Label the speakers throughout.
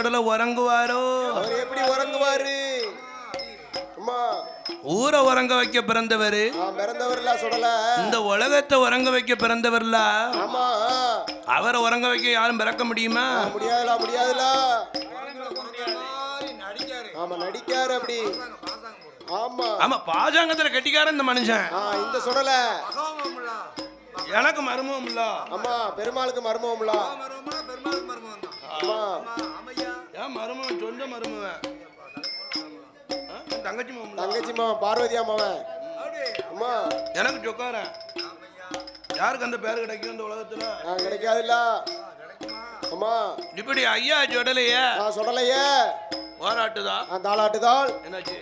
Speaker 1: உறங்குவாரோ?
Speaker 2: அவர் எப்படி உறங்குவாரு?
Speaker 1: ஊரை உறங்க வைக்க பிறந்தவரு,
Speaker 2: இந்த
Speaker 1: உலகத்தை உறங்க வைக்க பிறந்தவர்ல. அவரை உறங்க வைக்க யாரும் பிறக்க முடியுமா?
Speaker 2: முடியாதுல. ஆமா, நடிக்காரு அப்படி. ஆமா
Speaker 1: ஆமா, பாஜாங்கத்துல கட்டிக்கார இந்த மனுஷன்.
Speaker 2: இந்த சுடல
Speaker 1: எனக்கு மருமம் இல்ல.
Speaker 2: ஆமா, பெருமாளுக்கு மருமம் இல்ல.
Speaker 1: ஏன் மருமம்? சொந்த மருமவன், தங்கச்சி
Speaker 2: மாமன், பார்வதி அம்மாவன். அம்மா
Speaker 1: எனக்கு சொக்காரன். யாருக்கு அந்த பேர் கிடைக்கும் இந்த உலகத்துல?
Speaker 2: கிடைக்காதுல்ல. அம்மா
Speaker 1: இப்படி ஐயா சொடலையே
Speaker 2: சொடலையே
Speaker 1: வாராட்டுதா
Speaker 2: தாளாட்டுதாள்.
Speaker 1: என்னாச்சு?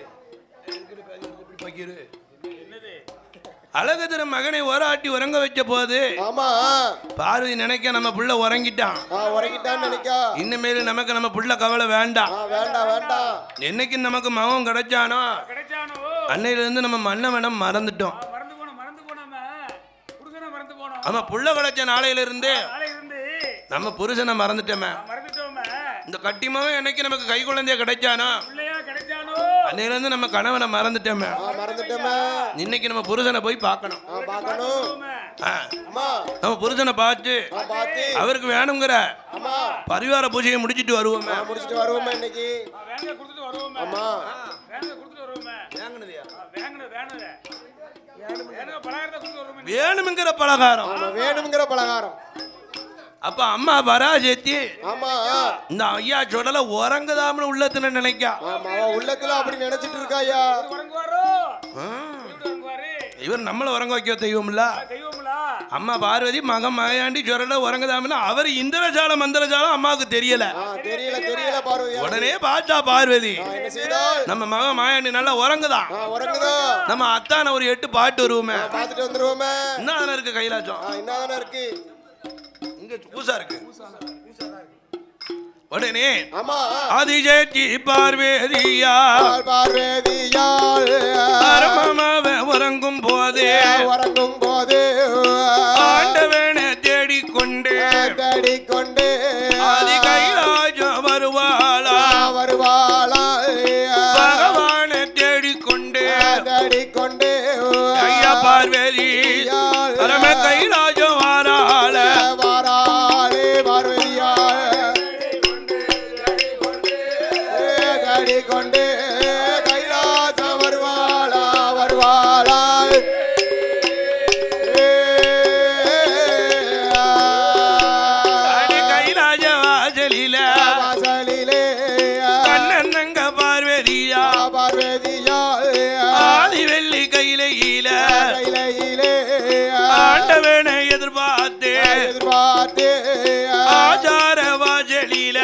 Speaker 1: அழகு மகனை ஓராட்டி உறங்க வச்ச போது பார்வதி நினைக்க நம்ம புள்ள உறங்கிட்டான்
Speaker 2: நினைக்க.
Speaker 1: இனிமேல் நமக்கு நம்ம புள்ள கவலை வேண்டாம். என்னைக்கு நமக்கு மகன் கிடைச்சானோ அன்னையில இருந்து நம்ம மன்னவனம் மறந்துட்டோம். ஆமா, புள்ள கிடைச்ச நாளையில இருந்து நம்ம புருஷனை மறந்துட்டோமே. இந்த கட்டிமாவும் என்னைக்கு நமக்கு கை குழந்தைய கிடைச்சானோ அன்னையில இருந்து நம்ம கணவனை மறந்துட்டோமே. இன்னைக்கு நம்ம புருஷனை போய் பார்க்கணும். நம்ம புருஷனை பார்த்து அவருக்கு வேணுங்கிற பரிவார பூஜையை முடிச்சிட்டு வருவோமே.
Speaker 2: இன்னைக்கு
Speaker 1: வேணுங்கிற பலகாரம்,
Speaker 2: வேணுங்கிற பலகாரம்.
Speaker 1: அப்ப அம்மா பராசக்தி இந்த ஐயா சொடல உறங்குதாம்னு உள்ளத்துல நினைக்கா.
Speaker 2: உள்ளத்துல அப்படி நினைச்சிட்டு இருக்காயா.
Speaker 1: இவர் நம்மள உறங்க வைக்க தெய்வம்ல. அம்மா பார்வதி மகன் மகையாண்டி சொடல உறங்குதாம்னு அவர் இந்திரஜால மந்திரஜாலம் அம்மாவுக்கு தெரியல. உடனே பார்த்தா பார்வதி நம்ம மகன் மாயாண்டி நல்லா உறங்குதான். நம்ம அத்தான ஒரு 8 பாட்டு வருவோமே. என்ன இருக்கு கைலாச்சம்? பூசா இருக்கு. உடனே ஆதிசக்தி பார்வதியால் உறங்கும் போதே ஆண்டவனை தேடிக்கொண்டு ஆதி கைலாசம் வருவாளா பகவானை தேடிக்கொண்டு ஐயா பார்வதி பரம கைலாசம் வாராள
Speaker 2: கொண்டு கைலாசம் வருவாளா
Speaker 1: கைலாச வாசலிலே கண்ணன்னங்க பார்வதியா ஆதி வெள்ளி கையில ஆண்டவனை எதிர்பார்த்து ஆச்சார வாசலில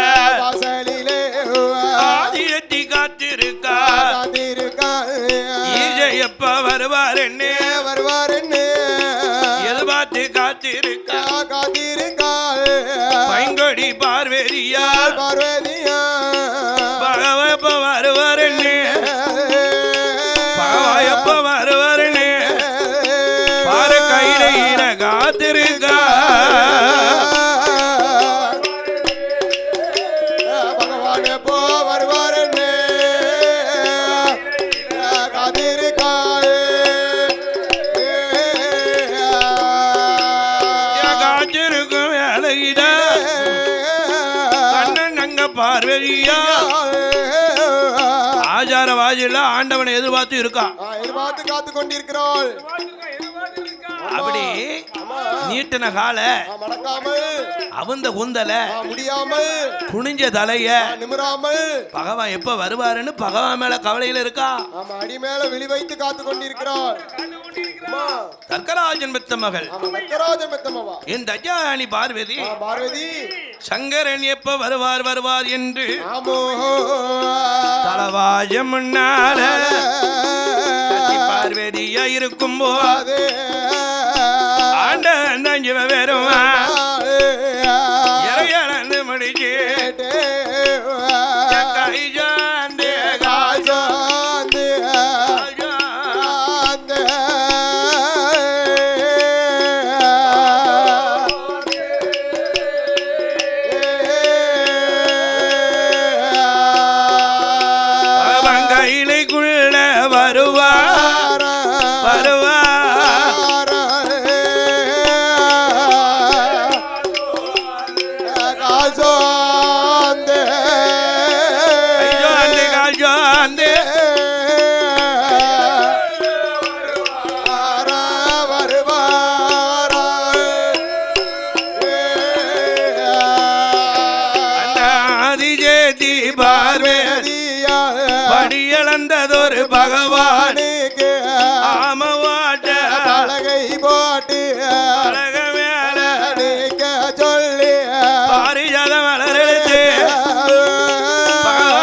Speaker 1: ஆதியத்தி காத்திருக்கா. எப்ப வருவாருன்னு எதிர்பார்த்து காத்திருக்கா. பைங்கொடி பார்வதியா பகவ எப்ப வருவாருன்னு பகவ எப்ப வருவாருன்னு பாரு கையில காத்திருக்கா. பார்வதியா ஆச்சார வாஜில ஆண்டவனை எதிர்பார்த்து இருக்கா.
Speaker 2: காத்து கொண்டிருக்கிறாள்.
Speaker 1: அப்படி நீட்டின கால அவந்த குந்தல
Speaker 2: முடியாமல்
Speaker 1: குனிஞ்ச தலைய
Speaker 2: நிமிராமல்
Speaker 1: பகவான் எப்ப வருவாருன்னு பகவான் மேல கவலையில இருக்கா.
Speaker 2: அடி மேல விழி வைத்து காத்து கொண்டிருக்கிறாள்.
Speaker 1: தர்க்கராஜன் பெத்த மகள் என் தஜானி பார்வதி சங்கரன் எப்ப வருவார் என்று தலவாஜ முன்னால பார்வதியா இருக்கும் போது ஆண்ட நஞ்சுவ வருவா இறையளந்து முடிச்சு பார்வதி பார்வதி படியளந்ததொரு பகவான் ஆமவாட்ட
Speaker 2: பலகை போட்டு
Speaker 1: அழக மேல
Speaker 2: நீக்க சொல்லி
Speaker 1: பாரிஜாத மலர் எடுத்து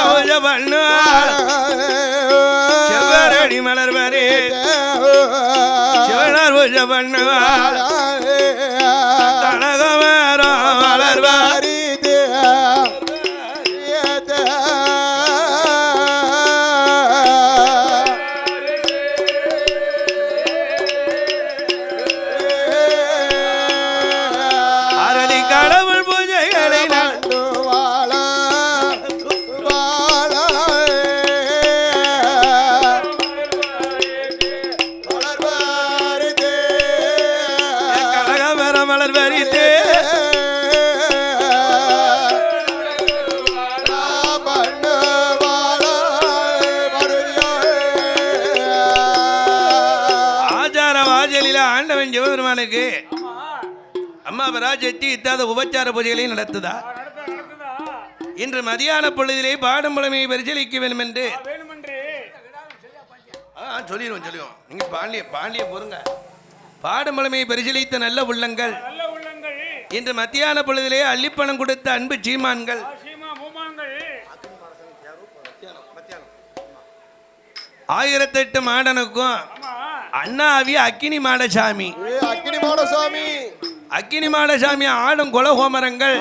Speaker 1: பூஜை பண்ணுவார் செவ்வரடி மலர் வரி செவனார் பூஜை பண்ணுவார் அழக மேரம் மலர் வாரி கடவுள் பூஜைகளை கனகமர மலர் வரித்தே ஆச்சார வாஜலில ஆண்டவன் சிவபெருமானுக்கு அம்மா பராஜெத்தி இத்தாத உபச்சார பூஜைகளையும் நடத்துதா இன்று மதியான பொழுதிலே பாடும் புலமையை பரிசீலிக்க வேண்டும் என்று சொல்லிடுவோம் நீங்க பாண்டிய பொறுங்க பாடும் புலமையை பரிசீலித்த நல்ல உள்ளங்கள் இன்று மத்தியான பொழுதிலே அள்ளிப்பணம் கொடுத்த அன்பு சீமான்கள் 1008 மாடனுக்கும் அண்ணாவி அக்கினி மாடசாமி அக்கினி மாடசாமி ஆடும் குலஹோமரங்கள்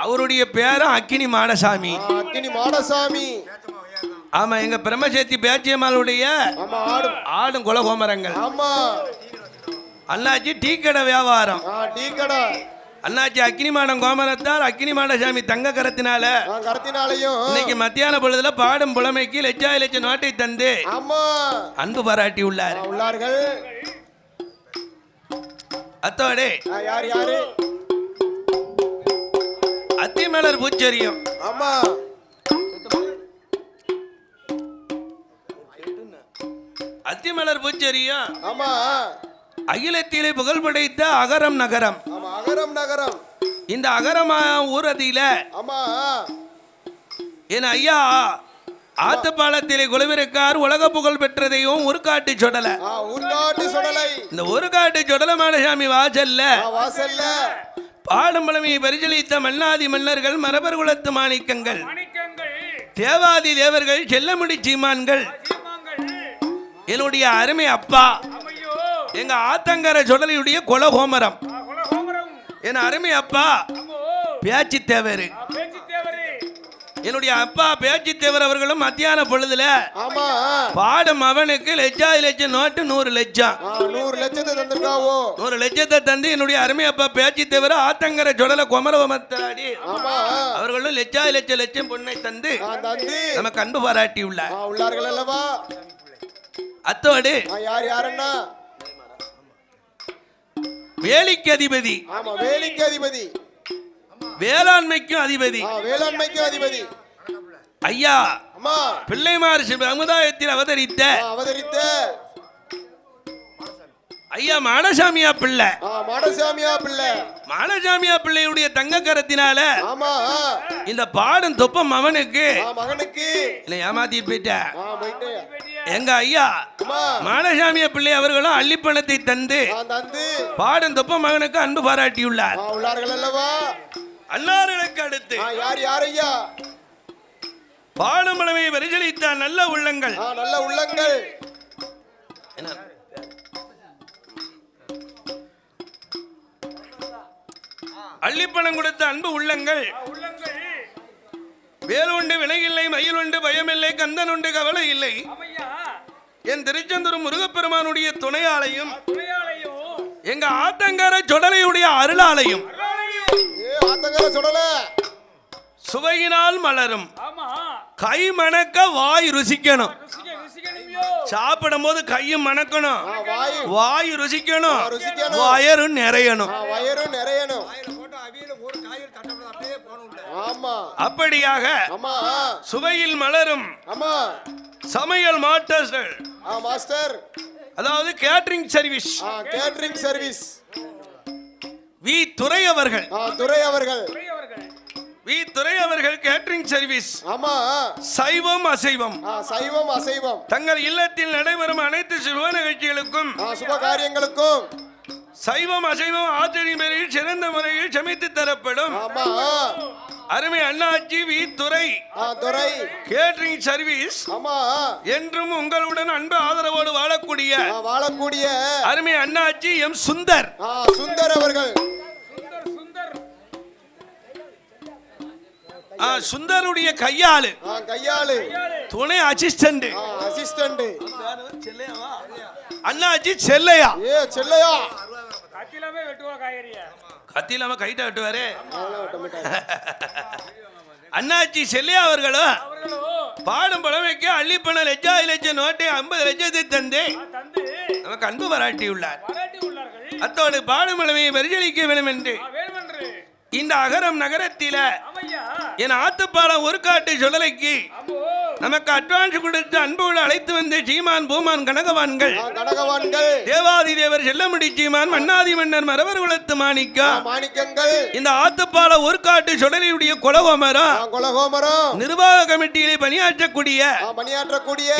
Speaker 1: அவருடைய பேரும் அக்கினி மாடசாமி ஆமா எங்க பிரம்மசேத்தி பேச்சியம்மாளுடைய ஆடும் குலஹோமரங்கள் அண்ணாச்சி டீ கடை வியாபாரம் அண்ணாச்சி அக்கினி மாடம் கோமரத்தால் அக்கினி மாடசாமி தங்க கரத்தினாலையும் இன்னைக்கு மத்தியான பொழுதுல பாடும் புலமைக்கு லட்ச நோட்டை தந்து அன்பு பாராட்டி உள்ளார்கள். அத்தோடே அத்திமலர் பூச்செரியும் அத்திமலர் பூச்செரியும் அகிலத்திலே புகழ் படைத்த அகரம் நகரம் இந்த அகரமா ஊரதியில என் ஐயா ஆத்தப்பாலத்திலே குலவிருக்கார் உலக புகழ் பெற்றதையும் உருக்காட்டு சொடலை இந்த உருக்காட்டு சொடல மாடசாமி வாசல்ல பாடும் பழமையை பரிசீலித்த மன்னாதி மன்னர்கள் மரபர் குலத்து மாணிக்கங்கள் தேவாதி தேவர்கள் செல்லமுடி சீமான்கள் என்னுடைய அருமை அப்பா எங்க ஆத்தங்கர சொடலையுடைய குலஹோமரம் என் அருமை அப்பா பேச்சு தேவர் என்னுடைய அப்பா பேச்சு தேவர் அவர்களும் மத்தியான பொழுதுல பாடும் அவனுக்கு லட்சம் நோட்டு 100 லட்சத்தை தந்து என்னுடைய அருமை அப்பா பேச்சு தேவர் ஆத்தங்கர சொடல குமரவமத்தாடி அவர்களும் லட்சம் பொண்ணை தந்து நமக்கு அன்பு பாராட்டி உள்ளார்கள் அல்லவா. அத்தோடு வேலிக்கு அதிபதி வேளாண்மைக்கும் அதிபதி ஐயா பிள்ளைமார் சமுதாயத்தில் அவதரித்த ஐயா மாடசாமியா பிள்ளை பிள்ளையுடைய தங்க கரத்தினால இந்த பாடும் தொப்பம் அவனுக்கு ஏமாத்திட்டு போயிட்ட எங்க ஐயா மாடசாமியா பிள்ளை அவர்களும் அள்ளிப்பணத்தை தந்து பாடும் தொப்பம் மகனுக்கு அன்பு பாராட்டியுள்ளார். அன்னார்களுக்கு அடுத்து பாடும் பழமையை பரிசீலித்த நல்ல உள்ளங்கள் அள்ளிப்பணம் கொடுத்த அன்பு உள்ளங்கள் வேலுண்டு வினையில்லை மயிலுண்டு பயமில்லை கந்தன் உண்டு கவலை இல்லை என் திருச்செந்தூர் முருகப்பெருமானுடைய துணையாலையும் எங்க ஆத்தங்கர சொடலையுடைய அருளாலையும் சுவையினால் மலரும் கை மணக்க வாய் ருசிக்கணும் சாப்பிடும் போது கையும் மணக்கணும் வாய் ருசிக்கணும் வயரும் நிறையணும் அப்படியாக சுவையில் மலரும் சமையல் மாஸ்டர் அதாவது கேட்டரிங் சர்வீஸ் வி துரை அவர்கள் வி துரை அவர்கள் கேட்டரிங் சர்வீஸ்.
Speaker 2: ஆமா.
Speaker 1: சைவம் அசைவம்.
Speaker 2: சைவம் அசைவம்.
Speaker 1: தங்கள் இல்லத்தில் நடைபெறும் அனைத்து சுப நிகழ்ச்சிகளுக்கும்
Speaker 2: சுப காரியங்களுக்கும்
Speaker 1: சைவம் அசைவம் ஆச்சரிய முறையில் சிறந்த முறையில் சமைத்து தரப்படும்.
Speaker 2: ஆமா.
Speaker 1: அருமை அண்ணாச்சி வி துரை கேட்டரிங் சர்வீஸ்.
Speaker 2: ஆமா. என்றும்
Speaker 1: உங்களுடன் அன்பு ஆதரவோடு வாழக்கூடிய அருமை அண்ணாச்சி எம் சுந்தர்
Speaker 2: அவர்கள்.
Speaker 1: சுந்தருடைய கையாளு துணை அசிஸ்டன்ட் அண்ணாச்சி செல்லையா. கத்திலாம கைட்ட வெட்டுவாரு அண்ணாச்சி செல்லையா அவர்களும் பாடும் பழமைக்கு அள்ளிப்பண லட்சம் நோட்டை 50 லட்சத்தை தந்து நமக்கு அன்பு பாராட்டி உள்ளார். அத்தோடு பாடும் பழமையை பரிசளிக்க வேண்டும் என்று இந்த அகரம் நகரத்தில என் ஆத்துப்பாலம் ஒரு காட்டு சுடலைக்கு நமக்கு அட்வான்ஸ் கொடுத்து அன்போடு அழைத்து வந்த சீமான் பூமான் கனகவான்கள் தேவாதி தேவர் செல்லமுடி சீமான் மன்னாதி மன்னர் மரவர் குலத்து மாணிக்கங்கள் இந்த ஆத்துப்பால ஒரு காட்டு சுடலையுடைய குலகோமரம் நிர்வாக கமிட்டியிலே பணியாற்றக்கூடிய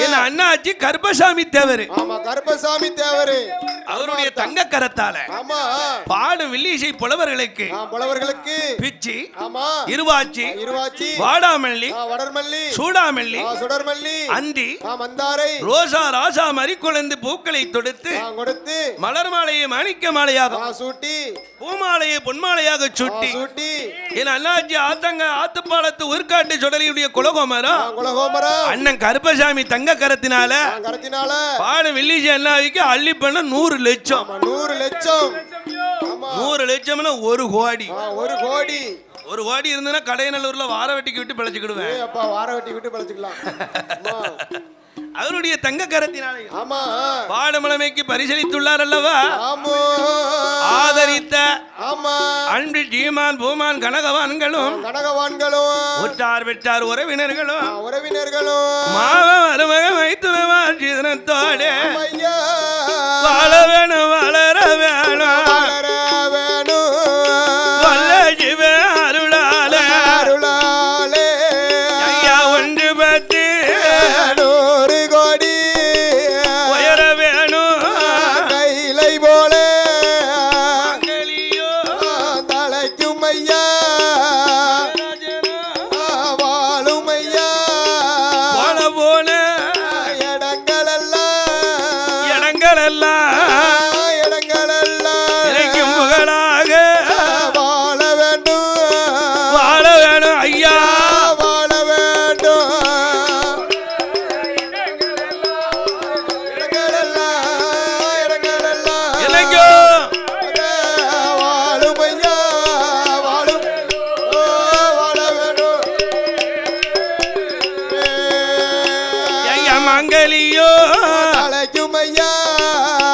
Speaker 1: என் அண்ணாச்சி கருப்பசாமி தேவர் அவருடைய தங்க கரத்தால பாடும் வில்லிசை புலவர்களுக்கு பிச்சி இருவாச்சி வாடாமல்லி சூடாமல்லி அந்தி ரோசா ராசா மறிக்குழந்து பூக்களை தொடுத்து மலர் மாலையை மாணிக்க மாலையாக சூட்டி பூமாலையை பொன்மாலையாக சூட்டி என் அண்ணாச்சி ஆத்துப்பாலத்து உருக்காட்டு சுடலியுடைய குலகோமரம் அண்ணன் கருப்பசாமி தங்க கரத்தினால பாடும் வில்லிசை அண்ணாவிக்கு அள்ளி பண்ண 100 லட்சம் 100 லட்சம்னா 1 கோடி இருந்ததுன்னா கடையநல்லூர்ல வார வெட்டிக்கு விட்டு பிழைச்சுக்கிடுவேன். அவருடைய தங்க கரத்தினாலே பாடமலைமைக்கு பரிசளித்துள்ளார் அல்லவா. ஆதரித்த அன்பு ஜீமான் பூமான் கனகவான்களும் உற்றார் பெற்றார் உறவினர்களும் மாவ மருமக மைத்துனத்தோடு வாழ வேணும் வளர வேணும்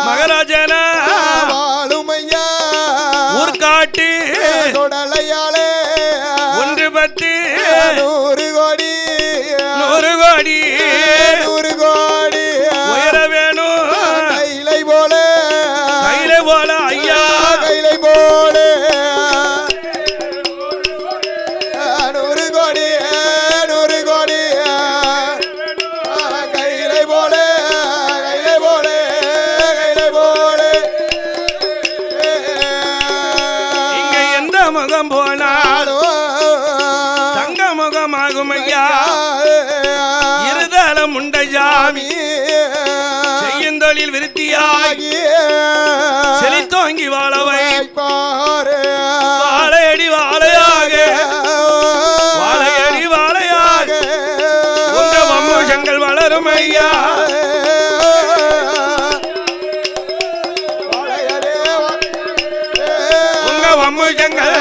Speaker 1: மகராஜனா ஊர்காட்டு ஒன்று 10 100 கோடி உயர வேணும் கைலை போல ஐயா கைலை போல 100 கோடி கைலை போல இங்க எந்த முகம் போனாலும் தங்க முகமாகும் ஐயா. இருதலம் உண்ட ஜாமி செய்யும் தொழில் விருத்தியாகி செழித்தோங்கி வாழவை வாழையடி வாழையாக உங்க வம்சங்கள் வளரும் ஐயா. உங்க வம்சங்கள்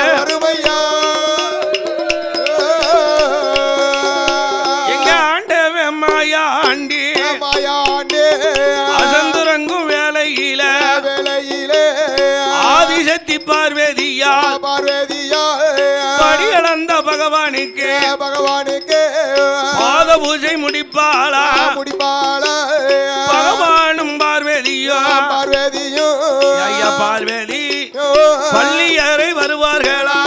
Speaker 1: எங்க ஆண்டவன் மாயாண்டி அசந்துரங்கும் வேலையில ஆதிசக்தி பார்வதியா படியளந்த பகவானுக்கு பாத பூஜை முடிப்பாளா பகவானும் பார்வதியோ ஐயா பார்வதி பள்ளியறை வருவார்களா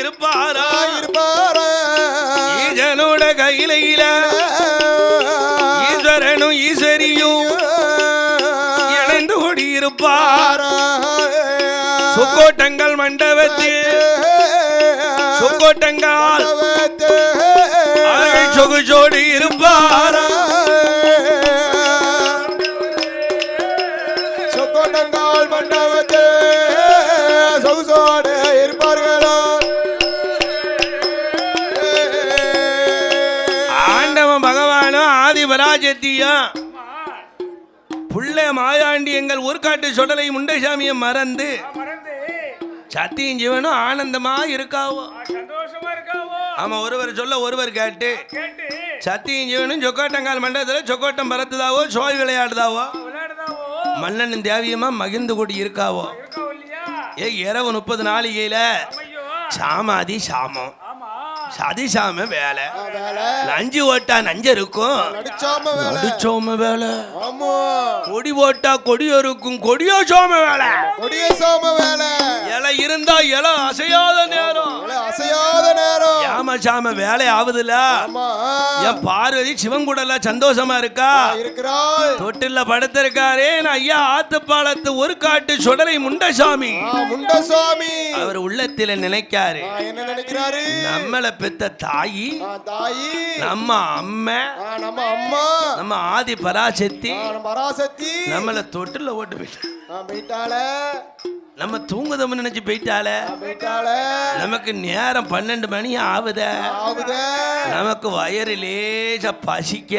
Speaker 1: இருப்பாரா
Speaker 2: இருப்பாரா
Speaker 1: ஈசனோட கையில ஈஸ்வரனும் ஈஸ்வரியும் இணைந்து கூடியிருப்பார் சுக்கோட்டங்கள் மண்டபத்தில் சுக்கோட்டங்கால் சொகுச்சோடு இருப்பார்
Speaker 2: சொக்கோட்டங்கால் மண்டபத்தில் சொகுசோடு இருப்பார்களோ
Speaker 1: ஆண்டவன் பகவானும் ஆதிபராஜத்தியும் புள்ள மாயாண்டி எங்கள் ஊர்காட்டு சொடலை முண்டைசாமியை மறந்து சத்தியும் ஜீவனும் ஆனந்தமா இருக்காவோ ஆமா ஒருவர் சொல்ல ஒருவர் கேட்டு சத்தியும் ஜீவனும் சொக்கோட்டங்கால் மண்டபத்தில் சொக்கோட்டம் பறத்துதாவோ சோய் விளையாடுதாவோ மன்னன் தேவியமா மகிழ்ந்து கூடி இருக்காவோ இரவு 30 நாளிகையில சாமாதி சாமம் சதிசாம வேலை நஞ்சு ஓட்டா நஞ்ச இருக்கும் நடிச்சோம வேலை கொடி போட்டா கொடியோ இருக்கும் கொடியோ சோம வேலை
Speaker 2: கொடிய சோம வேலை
Speaker 1: இலை இருந்தா இலை அசையாத நேரம்
Speaker 2: அசையாத நேரம்
Speaker 1: சாம சாம வேலை ஆகுதுல என் பார்வதி சிவங்குடல சந்தோஷமா இருக்கா
Speaker 2: இருக்கிறாள்
Speaker 1: தொட்டில படுத்திருக்காரே ஐயா ஆத்துப்பாலத்து ஒரு காட்டு சொடலை முண்டசாமி
Speaker 2: முண்டசாமி
Speaker 1: அவர் உள்ளத்தில நினைக்காரு
Speaker 2: என்ன நினைக்கிறாரு
Speaker 1: நம்மள பெத்த தாயி
Speaker 2: தாயி
Speaker 1: நம்ம அம்மா
Speaker 2: நம்ம அம்மா
Speaker 1: நம்ம ஆதி பராசக்தி
Speaker 2: பராசக்தி
Speaker 1: நம்மள தொட்டில ஓட்டு
Speaker 2: போயிட்டாள
Speaker 1: நம்ம தூங்குதோம்னு நினைச்சு போயிட்டாள நமக்கு நேரம் 12 மணி ஆகுத நமக்கு வயிறு லேசா பசிக்க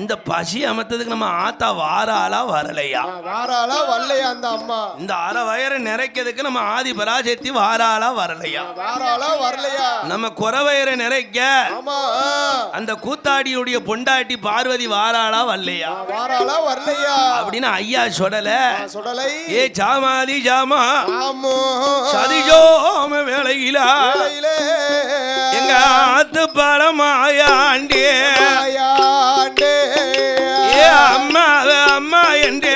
Speaker 1: இந்த பசி அமர்த்ததுக்கு நம்ம ஆத்தா வாராளா வரலையா
Speaker 2: அந்த அம்மா
Speaker 1: இந்த அரை வயிறு நிறைக்கிறதுக்கு நம்ம ஆதி பராசக்தி வாராளா வரலையா நம்ம குறை வயிறு நிறைக்க அந்த கூத்தாடியுடைய பொண்டாட்டி பார்வதி வாராளா வரலையா அப்படின்னு ஐயா சொடலை ஏ சாமாதி சாமா சதிஜோம வேளையில எங்க ஆத்து பழமாயாண்டே ஏ அம்மா அம்மா என்றே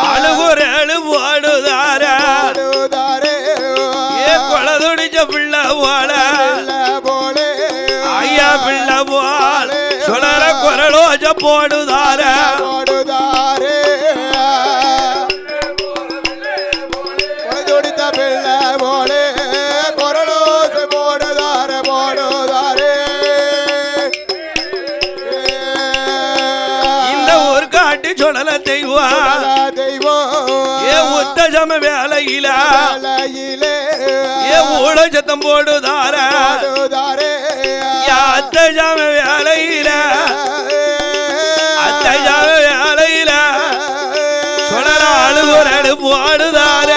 Speaker 1: அழுகுற அழுவாடுதார ஏ கொலதுடிச்ச பிள்ளை போல ஐயா பிள்ளை போல் சுடர குரலோஜ போடுதார சொடல தெய்வம் ஏ உத்தஜம வேலையில ஏ ஊழ சத்தம் போடுதார அத்தஜாம வேலையில அத்தஜாம வேலையில சொடல அழுகுறடு போடுதார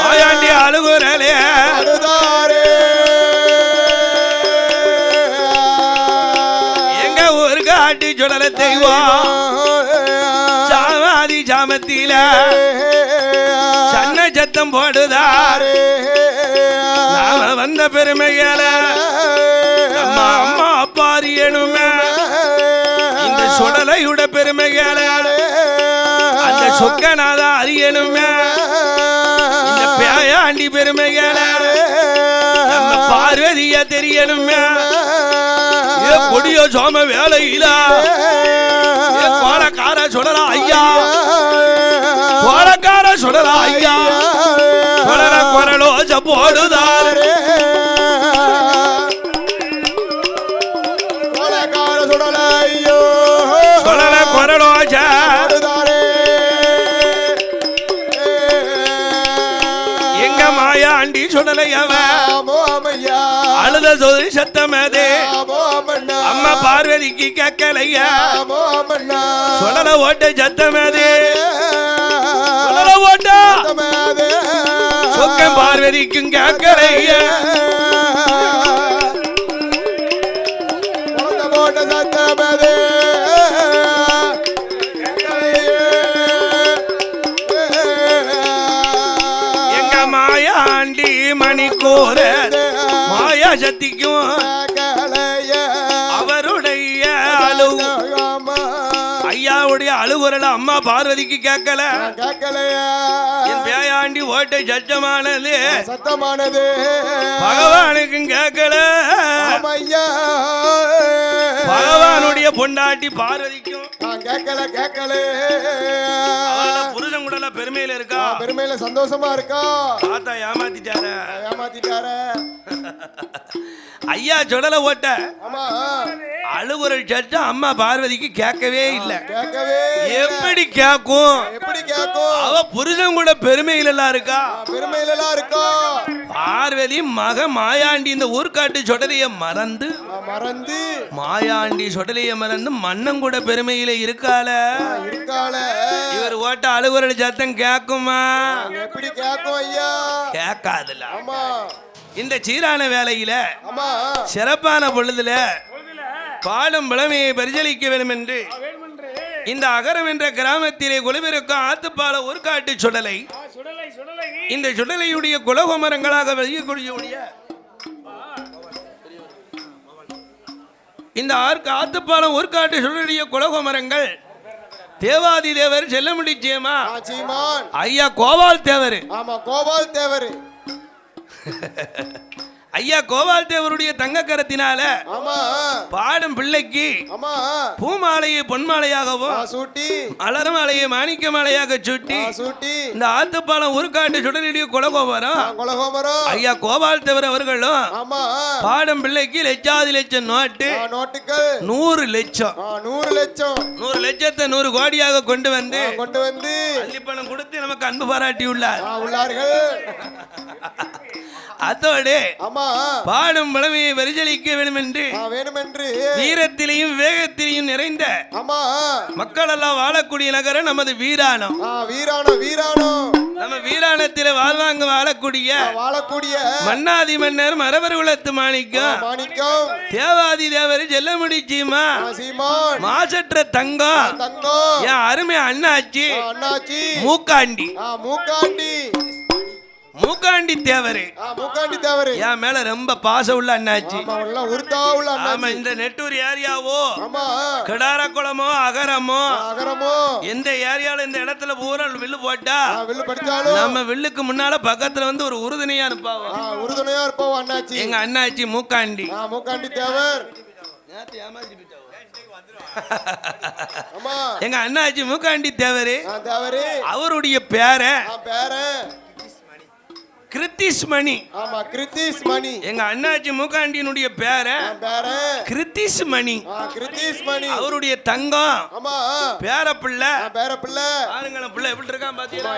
Speaker 1: மாயாண்டி அழுகுறலே சொடல தெய்வம் சாமாதி சாமத்தில சன்ன சத்தம் போடுதார் நாம வந்த பெருமையால நம்ம அம்மா அப்பா அறியணுமே இந்த சொடலையுட பெருமையால அந்த சொக்கநாத அறியணுமே இந்த பேயாண்டி பெருமையால நம்ம பார்வதிய தெரியணுமே கொடியோ சோம வேலையில கோலக்கார சுடலா ஐயா கோலக்கார சுடலா ஐயா சுடல குரலோஜ போடுதார் சுடல குரலோஜ எங்க மாயாண்டி சுடலையவ அழுத சோதரி சத்தமதே அம்மா பார்வதிக்கு கேட்கலையா சுடல ஓட்ட சத்தமதே சுடல ஓட்ட சொக்கம் பார்வதிக்கும் கேட்கலையா சத்தமதே எங்க மாயாண்டி மணிக்கூர மாயா சக்திக்கும் அவருடைய அழுவும் அழுகுறல அம்மா பார்வதிக்கு கேட்கல.
Speaker 2: கேட்கலையா
Speaker 1: என் பேயாண்டி ஓட்டை சச்சமானது
Speaker 2: சத்தமானது
Speaker 1: பகவானுக்கும் கேட்கல.
Speaker 2: ஐயா
Speaker 1: பகவானுடைய பொண்டாட்டி பார்வதிக்கும்
Speaker 2: கேட்கல கேட்கல
Speaker 1: புருஷன் கூட பெருமையில இருக்கா,
Speaker 2: பெருமையில சந்தோஷமா இருக்கா.
Speaker 1: தாத்தா ஏமாத்திட்டார
Speaker 2: ஏமாத்திட்டார.
Speaker 1: ஐயா சொடல ஓட்ட
Speaker 2: ஆமா
Speaker 1: அழுகுறல் சத்தம் அம்மா பார்வதிக்கு கேட்கவே இல்ல.
Speaker 2: கேட்கவே
Speaker 1: எப்படி கேட்கும்?
Speaker 2: எப்படி கேட்கும்?
Speaker 1: அவ புருஷன் கூட பெருமையில எல்லாம் இருக்கா,
Speaker 2: பெருமையில எல்லாம் இருக்கா.
Speaker 1: பார்வதி மக மாயாண்டி இந்த ஊர்காட்டு சொடலைய மறந்து மாயாண்டி சொடலைய மறந்து மன்னன் கூட பெருமையில இருக்கால. இவர் ஓட்ட அழுகுறல் சத்தம் கேட்குமா?
Speaker 2: எப்படி கேட்கும் ஐயா?
Speaker 1: கேட்காதுல.
Speaker 2: ஆமா
Speaker 1: இந்த சீரான வேலையில சிறப்பான பொழுதுல பாடும் பழமையை பரிசளிக்க வேண்டும் என்று இந்த அகரம் என்ற கிராமத்திலே குலவிருக்கும் ஆத்துப்பால ஒரு காட்டு சுடலை, இந்த சுடலையுடைய குலகுமரங்களாக வெளியக்கூடிய இந்த ஆத்துப்பாலம் ஒரு காட்டு சுடலைய குலகுமரங்கள் தேவாதி தேவர் செல்லமுடி சேமா ஐயா கோபால் தேவர்.
Speaker 2: ஆமா கோபால் தேவர்.
Speaker 1: ஐயா கோபால் தேவருடைய தங்க கரத்தினால பாடும் பிள்ளைக்கு பூமாலையை பொன்மாலையாகவும்
Speaker 2: சூட்டி
Speaker 1: மலர் மாலையை மாணிக்க மாலையாக சுட்டி இந்த ஆத்துப்பாலம் உருக்காட்டு சுடலிய குலகோபுரம் ஐயா கோபால் தேவர் அவர்களும் பாடும் பிள்ளைக்கு லட்சாதி லட்சம் நோட்டுகள் 100 லட்சம் 100 லட்சத்தை 100 கோடியாக கொண்டு வந்து அள்ளிப்பணம் கொடுத்து நமக்கு அன்பு பாராட்டி உள்ளார்கள். அதோடு பாடும் பழமையை பரிசளிக்க வேண்டும் என்று வீரத்திலையும் வேகத்திலையும் நிறைந்த மக்கள் எல்லாம் வாழக்கூடிய நகரம் நமது வீராணம். நம்ம வீராணத்தில் வாழ்வாங்க வாழக்கூடிய மன்னாதி மன்னர் மரபர் குலத்து மாணிக்கம் தேவாதி தேவர் செல்லமுடி சீமா மாசற்ற தங்கம் என் அருமை அண்ணாச்சி மூக்காண்டி தேவரு என் மேல ரொம்ப பாசம் உள்ள அண்ணாச்சி. இந்த நெட்டூர் ஏரியாவோ கிடார குளமோ அகரமோ எந்த ஏரியால இந்த இடத்துல பூரா வில்லு போட்டா நம்ம வில்லுக்கு முன்னால பக்கத்துல வந்து ஒரு உறுதுணையா இருப்பாவோ எங்க அண்ணாச்சி மூக்காண்டி தேவர். எங்க அண்ணாச்சி மூக்காண்டி தேவரு அவருடைய பேர கிருத்திஸ்மணி. எங்க அண்ணாச்சி மூக்காண்டியினுடைய பேர கிருத்திஸ்மணி. அவருடைய தங்கம் பேர பிள்ளை ஆளுங்கள பிள்ளை எப்படி இருக்கான் பாத்தீங்களா?